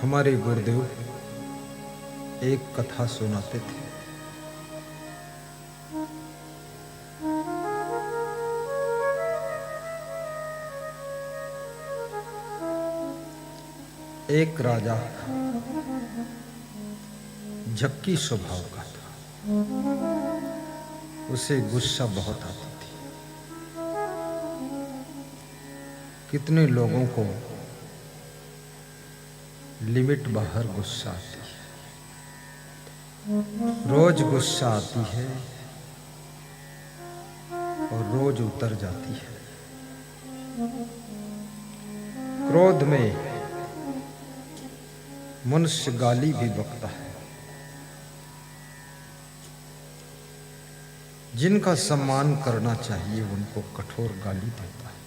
हमारे गुरुदेव एक कथा सुनाते थे। एक राजा झक्की स्वभाव का था। उसे गुस्सा बहुत आता थी। कितने लोगों को लिमिट बाहर गुस्सा आती है। रोज गुस्सा आती है और रोज उतर जाती है। क्रोध में मनुष्य गाली भी बकता है। जिनका सम्मान करना चाहिए उनको कठोर गाली देता है।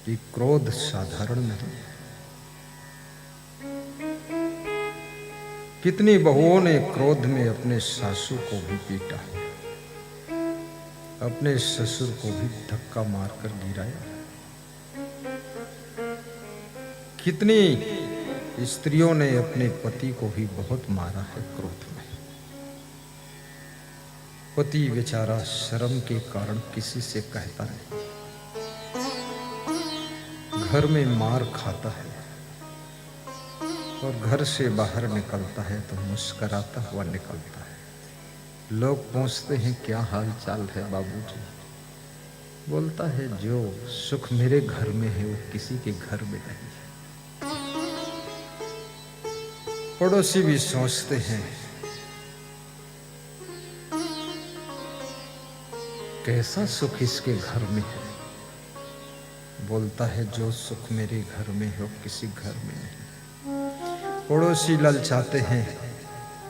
कि क्रोध साधारण नहीं। कितनी बहुओं ने क्रोध में अपने सासू को भी पीटा, अपने ससुर को भी धक्का मारकर गिराया। कितनी स्त्रियों ने अपने पति को भी बहुत मारा है क्रोध में। पति बेचारा शर्म के कारण किसी से कहता नहीं, घर में मार खाता है और घर से बाहर निकलता है तो मुस्कुराता हुआ निकलता है। लोग पूछते हैं क्या हाल चाल है बाबूजी? बोलता है जो सुख मेरे घर में है वो किसी के घर में नहीं है। पड़ोसी भी सोचते हैं कैसा सुख इसके घर में है। बोलता है जो सुख मेरे घर में है वो किसी घर में नहीं। पड़ोसी ललचाते हैं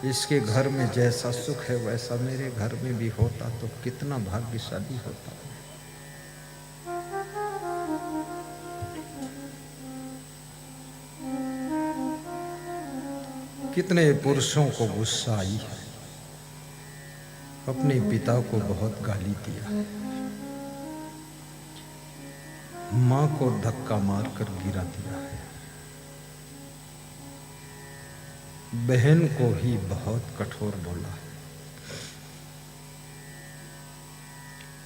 इसके घर में जैसा सुख है वैसा मेरे घर में भी होता तो कितना भाग्यशाली होता। कितने पुरुषों को गुस्सा आई है, अपने पिता को बहुत गाली दिया, मां को धक्का मारकर गिरा दिया है, बहन को ही बहुत कठोर बोला है,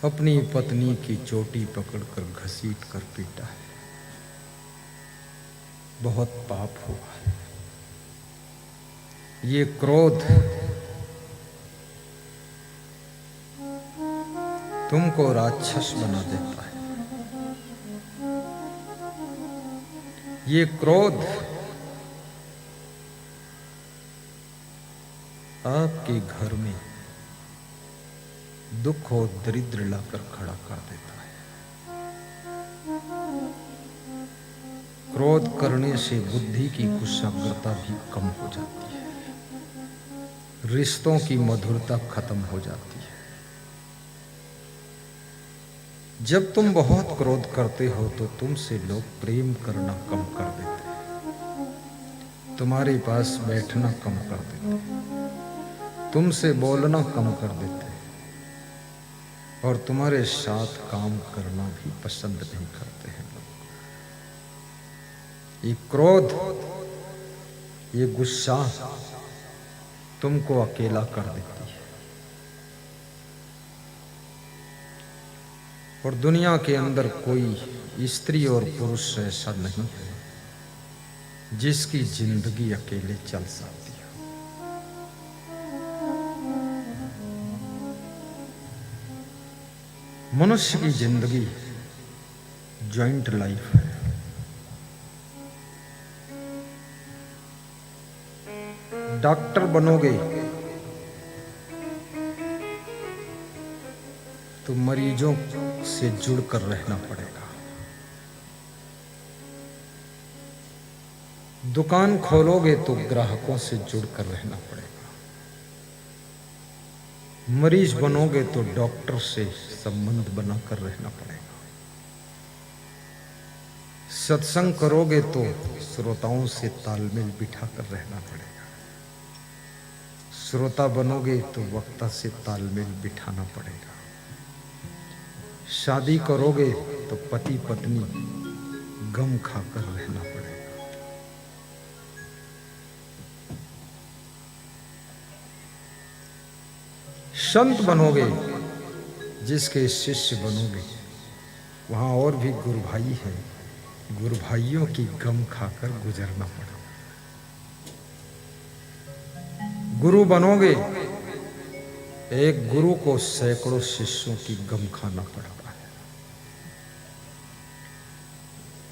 अपनी पत्नी की चोटी पकड़कर घसीट कर पीटा है। बहुत पाप हुआ है। ये क्रोध तुमको राक्षस बना देता है। ये क्रोध आपके घर में दुख और दरिद्र लाकर खड़ा कर देता है। क्रोध करने से बुद्धि की कुशाग्रता भी कम हो जाती है, रिश्तों की मधुरता खत्म हो जाती है। जब तुम बहुत क्रोध करते हो तो तुमसे लोग प्रेम करना कम कर देते हैं, तुम्हारे पास बैठना कम कर देते हैं, तुमसे बोलना कम कर देते हैं और तुम्हारे साथ काम करना भी पसंद नहीं करते हैं लोग। ये क्रोध, ये गुस्सा तुमको अकेला कर देती है। और दुनिया के अंदर कोई स्त्री और पुरुष ऐसा नहीं है जिसकी जिंदगी अकेले चल सकती है। मनुष्य की जिंदगी जॉइंट लाइफ है। डॉक्टर बनोगे तो मरीजों से जुड़कर रहना पड़ेगा। दुकान खोलोगे तो ग्राहकों से जुड़कर रहना पड़ेगा। मरीज बनोगे तो डॉक्टर से संबंध बनाकर रहना पड़ेगा। सत्संग करोगे तो श्रोताओं से तालमेल बिठाकर रहना पड़ेगा। श्रोता बनोगे तो वक्ता से तालमेल बिठाना पड़ेगा। शादी करोगे तो पति पत्नी गम खाकर रहना पड़ेगा। संत बनोगे, जिसके शिष्य बनोगे, वहां और भी गुरु भाई हैं, गुरु भाइयों की गम खाकर गुजरना पड़ेगा। गुरु बनोगे, एक गुरु को सैकड़ों शिष्यों की गम खाना पड़ता है,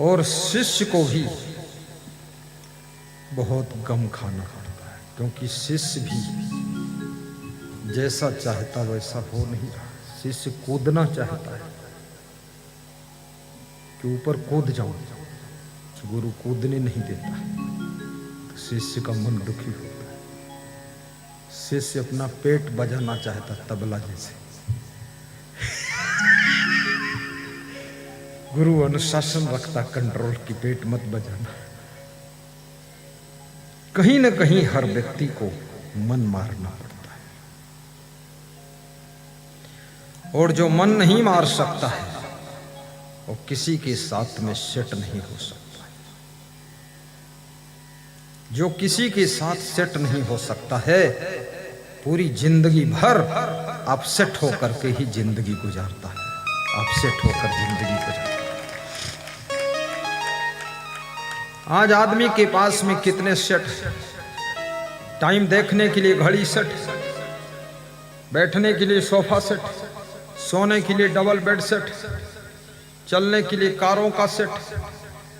और शिष्य को भी बहुत गम खाना पड़ता है, क्योंकि शिष्य भी जैसा चाहता वैसा हो नहीं रहा। शिष्य कूदना चाहता है कि ऊपर कूद जाऊं, गुरु कूदने नहीं देता है, तो शिष्य का मन दुखी होता है। शिष्य अपना पेट बजाना चाहता, तबला जैसे। गुरु अनुशासन रखता, कंट्रोल की, पेट मत बजाना। कहीं न कहीं हर व्यक्ति को मन मारना पड़ता है, और जो मन नहीं मार सकता है वो किसी के साथ में सेट नहीं हो सकता है। जो किसी के साथ सेट नहीं हो सकता है, पूरी जिंदगी भर अपसेट होकर के ही जिंदगी गुजारता है, अपसेट होकर जिंदगी गुजारता है। आज आदमी के पास में कितने सेट, टाइम देखने के लिए घड़ी सेट, बैठने के लिए सोफा सेट, सोने के लिए डबल बेड सेट, चलने के लिए कारों का सेट,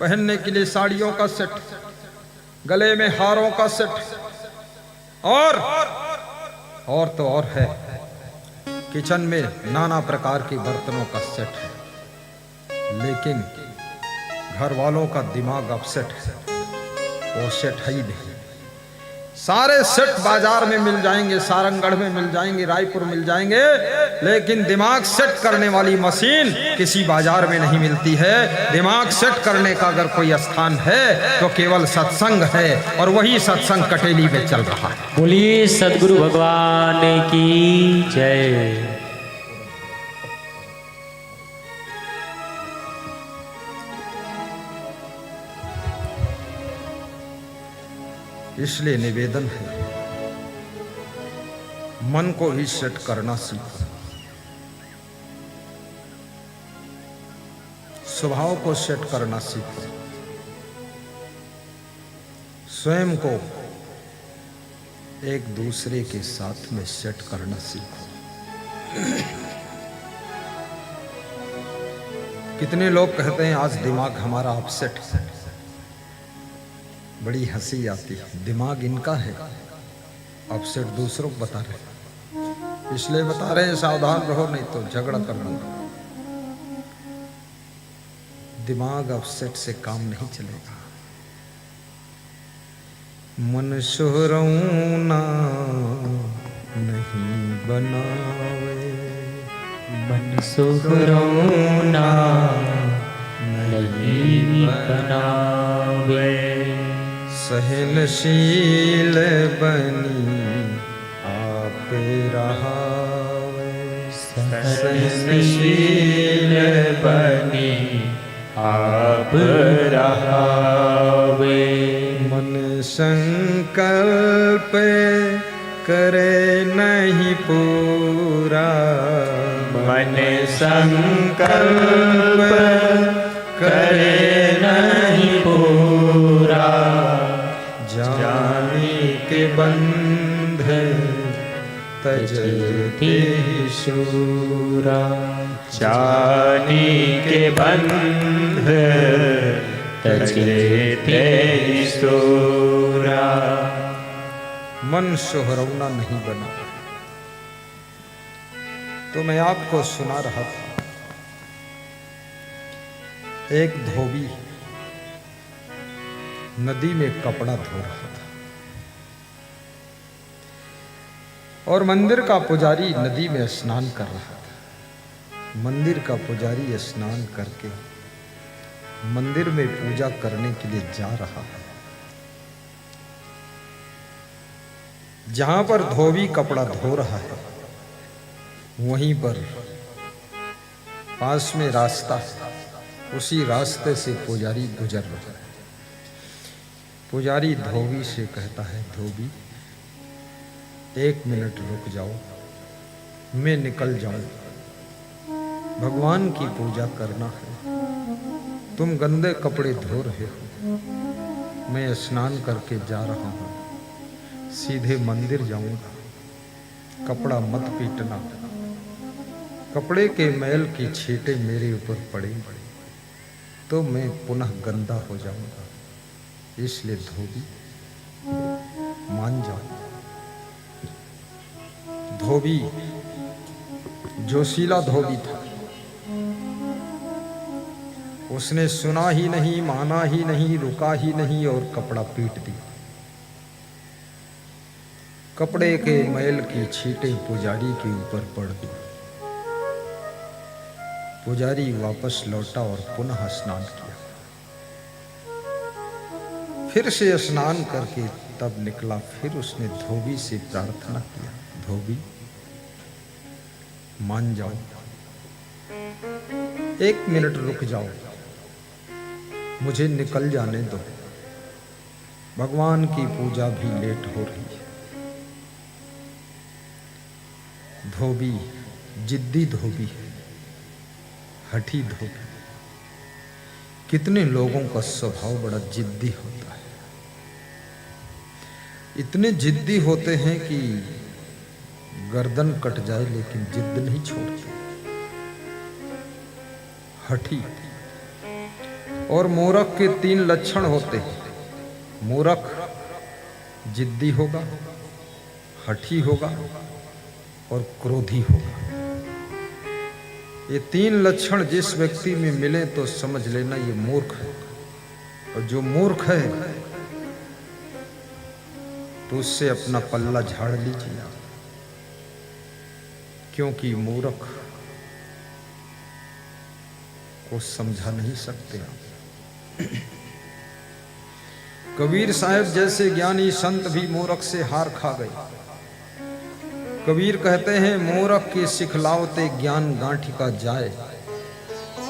पहनने के लिए साड़ियों का सेट, गले में हारों का सेट, और तो और है, किचन में नाना प्रकार के बर्तनों का सेट है, लेकिन घर वालों का दिमाग अपसेट है, वो सेट है ही नहीं। सारे सेट बाजार में मिल जाएंगे, सारंगढ़ में मिल जाएंगे, रायपुर मिल जाएंगे, लेकिन दिमाग सेट करने वाली मशीन किसी बाजार में नहीं मिलती है। दिमाग सेट करने का अगर कोई स्थान है तो केवल सत्संग है, और वही सत्संग कटेली में चल रहा है। बोलिए सद्गुरु भगवान की जय। इसलिए निवेदन है, मन को ही सेट करना सीखो, स्वभाव को सेट करना सीखो, स्वयं को एक दूसरे के साथ में सेट करना सीखो। कितने लोग कहते हैं आज दिमाग हमारा अपसेट है, बड़ी हंसी आती है। दिमाग इनका है, अपसेट दूसरों को बता रहे, इसलिए बता रहे हैं सावधान रहो, नहीं तो झगड़ा कर लूंगा। दिमाग अपसेट से काम नहीं चलेगा। मन सोहरौना नहीं बनावे, मन सोहरौना नहीं बनावे, सहनशील बनी आप रहावे, सहनशील बनी आप रहावे, मन संकल्प करे नहीं पूरा, मन संकल्प करे नहीं पूरा, जाने के बंध तजते शूरा, जाने के बंध तजते शूरा। मन सोहरौना नहीं बना। तो मैं आपको सुना रहा था, एक धोबी नदी में कपड़ा धो रहा था, और मंदिर का पुजारी नदी में स्नान कर रहा था। मंदिर का पुजारी स्नान करके मंदिर में पूजा करने के लिए जा रहा है। जहां पर धोबी कपड़ा धो रहा है, वहीं पर पास में रास्ता है, उसी रास्ते से पुजारी गुजर रहा है। पुजारी धोबी से कहता है, धोबी 1 मिनट रुक जाओ, मैं निकल जाऊं, भगवान की पूजा करना है। तुम गंदे कपड़े धो रहे हो, मैं स्नान करके जा रहा हूं, सीधे मंदिर जाऊंगा। कपड़ा मत पीटना, कपड़े के मैल की छींटे मेरे ऊपर पड़ेंगे तो मैं पुनः गंदा हो जाऊंगा। इसलिए धोबी मान जाओ। धोबी जोशीला धोबी था, उसने सुना ही नहीं, माना ही नहीं, रुका ही नहीं और कपड़ा पीट दिया। कपड़े के मैल की छींटे पुजारी के ऊपर पड़ गई। पुजारी वापस लौटा और पुनः स्नान किया। फिर से स्नान करके तब निकला। फिर उसने धोबी से प्रार्थना किया, धोबी मान जाओ, 1 मिनट रुक जाओ, मुझे निकल जाने दो, भगवान की पूजा भी लेट हो रही है। धोबी जिद्दी धोबी है, हठी धोबी। कितने लोगों का स्वभाव बड़ा जिद्दी होता है। इतने जिद्दी होते हैं कि गर्दन कट जाए लेकिन जिद नहीं छोड़ते। हठी और मूर्ख के 3 लक्षण होते हैं। मूर्ख जिद्दी होगा, हठी होगा और क्रोधी होगा। ये 3 लक्षण जिस व्यक्ति में मिले तो समझ लेना ये मूर्ख है। और जो मूर्ख है तो उससे अपना पल्ला झाड़ लीजिए, क्योंकि मूर्ख को समझा नहीं सकते आप। कबीर साहब जैसे ज्ञानी संत भी मूर्ख से हार खा गए। कबीर कहते हैं, मूर्ख के सिखलावते ज्ञान गांठी का जाए,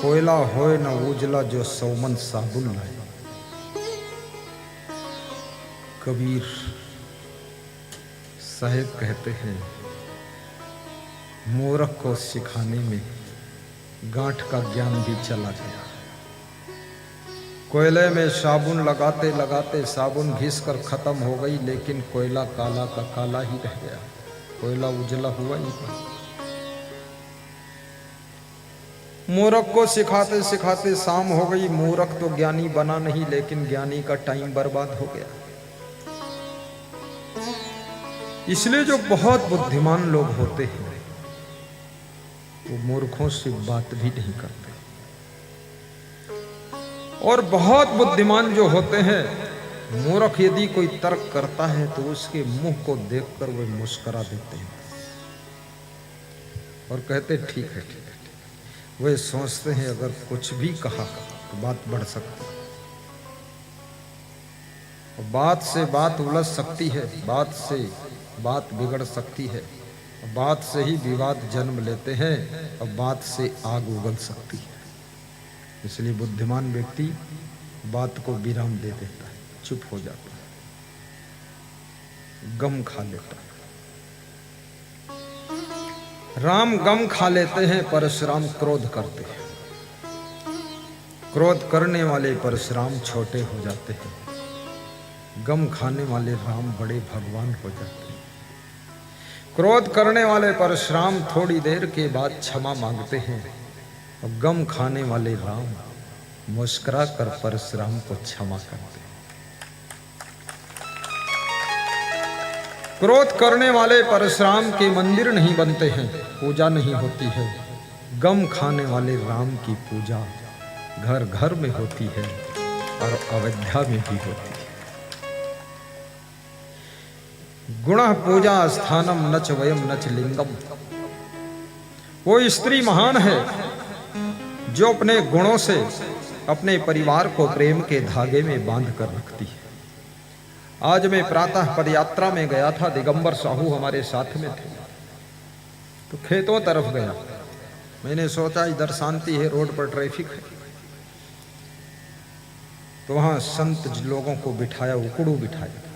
कोयला होए न उजला जो सौमन साबुन लाए। कबीर साहब कहते हैं, मूर्ख को सिखाने में गांठ का ज्ञान भी चला गया। कोयले में साबुन लगाते लगाते साबुन घिसकर खत्म हो गई, लेकिन कोयला काला का काला ही रह गया, कोयला उजला हुआ ही नहीं। मूर्ख को सिखाते सिखाते शाम हो गई। मूर्ख तो ज्ञानी बना नहीं, लेकिन ज्ञानी का टाइम बर्बाद हो गया। इसलिए जो बहुत बुद्धिमान लोग होते हैं वो मूर्खों से बात भी नहीं करते, और बहुत बुद्धिमान जो होते हैं, मूर्ख यदि कोई तर्क करता है तो उसके मुंह को देखकर वे मुस्कुरा देते हैं और कहते ठीक है, ठीक है। वे सोचते हैं अगर कुछ भी कहा तो बात बढ़ सकती है, बात से बात उलझ सकती है, बात से बात बिगड़ सकती है, बात से ही विवाद जन्म लेते हैं और बात से आग उगल सकती है। इसलिए बुद्धिमान व्यक्ति बात को विराम दे देता है, चुप हो जाता है, गम खा लेता है। राम गम खा लेते हैं, परशुराम क्रोध करते हैं। क्रोध करने वाले परशुराम छोटे हो जाते हैं, गम खाने वाले राम बड़े भगवान हो जाते हैं। क्रोध करने वाले परशुराम थोड़ी देर के बाद क्षमा मांगते हैं और गम खाने वाले राम मुस्कुरा कर परशुराम को क्षमा करते हैं। क्रोध करने वाले परशुराम के मंदिर नहीं बनते हैं, पूजा नहीं होती है। गम खाने वाले राम की पूजा घर घर में होती है और अयोध्या में भी होती है। गुण पूजा स्थानम नच वयम नच लिंगम। वो स्त्री महान है जो अपने गुणों से अपने परिवार को प्रेम के धागे में बांध कर रखती है। आज मैं प्रातः पदयात्रा में गया था, दिगंबर साहू हमारे साथ में थे, तो खेतों तरफ गया। मैंने सोचा इधर शांति है, रोड पर ट्रैफिक है, तो वहां संत लोगों को बिठाया, उकड़ू बिठाया।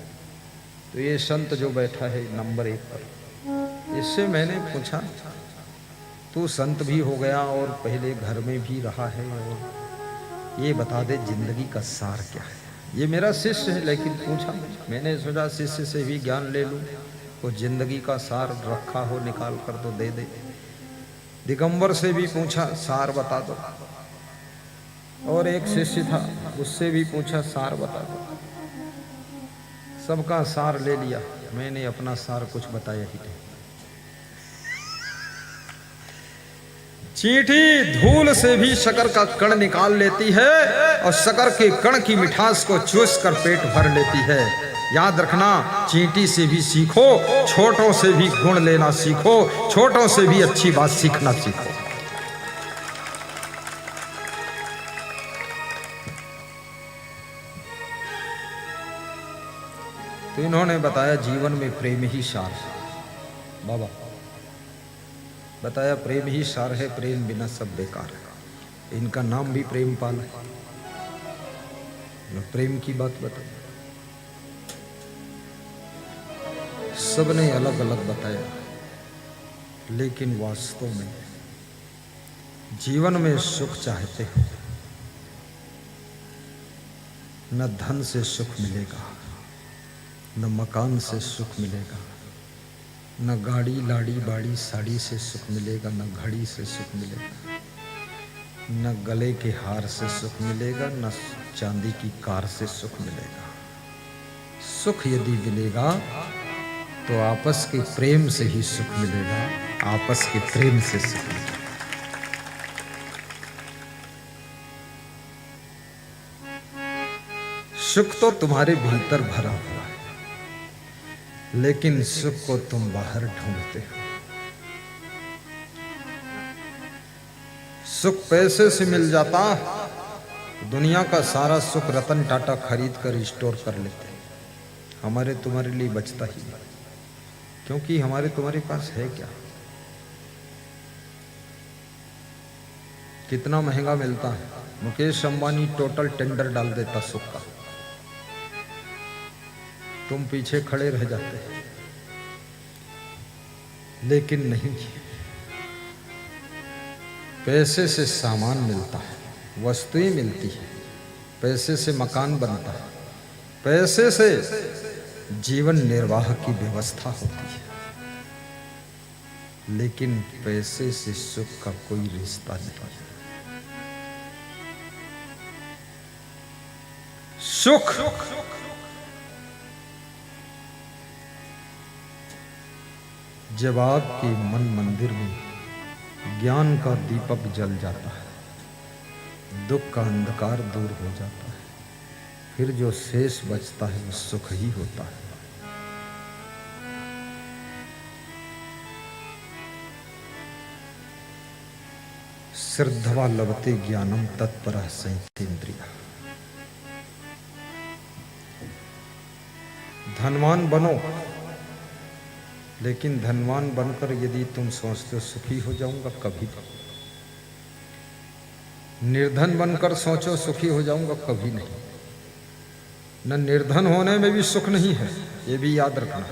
तो ये संत जो बैठा है नंबर 1 पर, इससे मैंने पूछा, तू संत भी हो गया और पहले घर में भी रहा है, और ये बता दे जिंदगी का सार क्या है। ये मेरा शिष्य है, लेकिन पूछा, मैंने सोचा शिष्य से भी ज्ञान ले लूं, वो जिंदगी का सार रखा हो निकाल कर तो दे दे। दिगंबर से भी पूछा, सार बता दो। और एक शिष्य था, उससे भी पूछा, सार बता दो। सबका सार ले लिया, मैंने अपना सार कुछ बताया ही नहीं। चींटी धूल से भी शक्कर का कण निकाल लेती है और शक्कर के कण की मिठास को चूस कर पेट भर लेती है। याद रखना, चींटी से भी सीखो, छोटों से भी गुण लेना सीखो, छोटों से भी अच्छी बात सीखना सीखो। तो इन्होंने बताया जीवन में प्रेम ही सार है। बाबा बताया प्रेम ही सार है, प्रेम बिना सब बेकार है। इनका नाम भी प्रेमपाल है। मैं प्रेम की बात बताई, सबने अलग अलग बताया, लेकिन वास्तव में जीवन में सुख चाहते हो, न धन से सुख मिलेगा, न मकान से सुख मिलेगा, न गाड़ी लाड़ी बाड़ी साड़ी से सुख मिलेगा, न घड़ी से सुख मिलेगा, न गले के हार से सुख मिलेगा, न चांदी की कार से सुख मिलेगा। सुख यदि मिलेगा तो आपस के प्रेम से ही सुख मिलेगा, आपस के प्रेम से सुख मिलेगा। सुख तो तुम्हारे भीतर भरा हुआ है, लेकिन सुख को तुम बाहर ढूंढते हो। सुख पैसे से मिल जाता, दुनिया का सारा सुख रतन टाटा खरीद कर स्टोर कर लेते, हमारे तुम्हारे लिए बचता ही नहीं, क्योंकि हमारे तुम्हारे पास है क्या? कितना महंगा मिलता है। मुकेश अंबानी टोटल टेंडर डाल देता सुख का, तुम पीछे खड़े रह जाते हैं। लेकिन नहीं, पैसे से सामान मिलता है, वस्तुएं मिलती है, पैसे से मकान बनता है, पैसे से जीवन निर्वाह की व्यवस्था होती है, लेकिन पैसे से सुख का कोई रिश्ता नहीं। सुख जब आपके मन मंदिर में ज्ञान का दीपक जल जाता है, दुख का अंधकार दूर हो जाता है, फिर जो शेष बचता है वो सुख ही होता है। श्रद्धवा लभते ज्ञानम तत्परः संयतेन्द्रियः। धनवान बनो, लेकिन धनवान बनकर यदि तुम सोचते हो सुखी हो जाऊंगा, कभी नहीं। निर्धन बनकर सोचो सुखी हो जाऊंगा, कभी नहीं। न निर्धन होने में भी सुख नहीं है, ये भी याद रखना।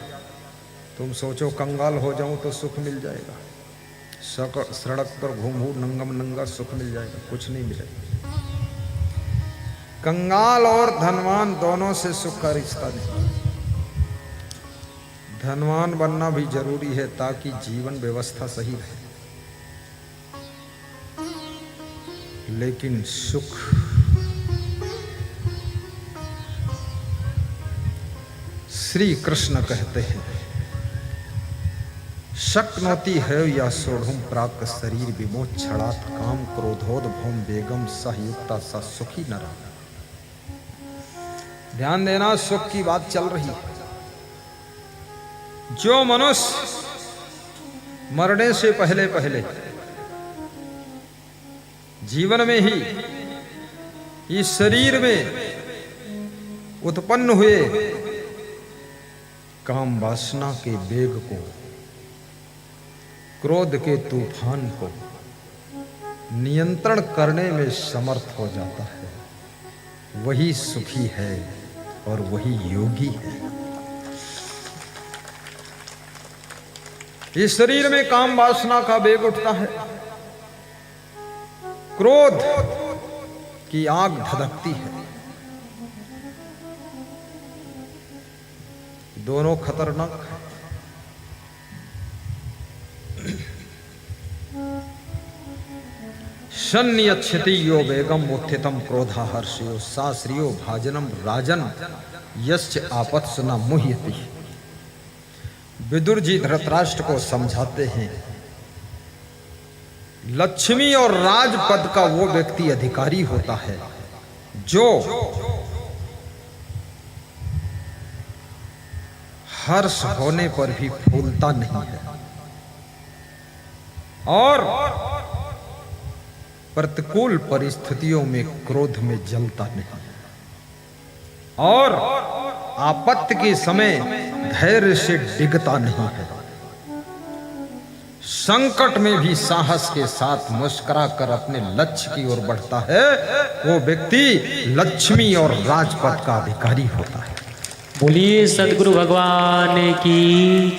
तुम सोचो कंगाल हो जाऊं तो सुख मिल जाएगा, सड़क पर घूमूं नंगम नंगा सुख मिल जाएगा, कुछ नहीं मिलेगा। कंगाल और धनवान दोनों से सुख का रिश्ता नहीं। धनवान बनना भी जरूरी है ताकि जीवन व्यवस्था सही रहे, लेकिन सुख श्री कृष्ण कहते हैं, शक्नोति है या सोढ़ुम प्राक शरीर विमोक्षणात् काम क्रोधोद्भवम वेगम सह युक्ता सा सुखी नर। ध्यान देना, सुख की बात चल रही है। जो मनुष्य मरने से पहले पहले जीवन में ही इस शरीर में उत्पन्न हुए काम वासना के वेग को, क्रोध के तूफान को नियंत्रण करने में समर्थ हो जाता है, वही सुखी है और वही योगी है। इस शरीर में काम वासना का वेग उठता है, क्रोध की आग धधकती है। दोनों खतरनाक है। शन्यच्छति यो वेगम उत्थितम क्रोधा हर्षयो साश्रियो भाजनम राजन यश्च आपत्स न मुह्यति। विदुर जी धृतराष्ट्र को समझाते हैं, लक्ष्मी और राजपद का वो व्यक्ति अधिकारी होता है जो हर्ष होने पर भी फूलता नहीं है और प्रतिकूल परिस्थितियों में क्रोध में जलता नहीं और आपत्ति के समय धैर्य से डिगता नहीं है। संकट में भी साहस के साथ मुस्कुरा कर अपने लक्ष्य की ओर बढ़ता है, वो व्यक्ति लक्ष्मी और राजपद का अधिकारी होता है। बोलिए सद्गुरु भगवान की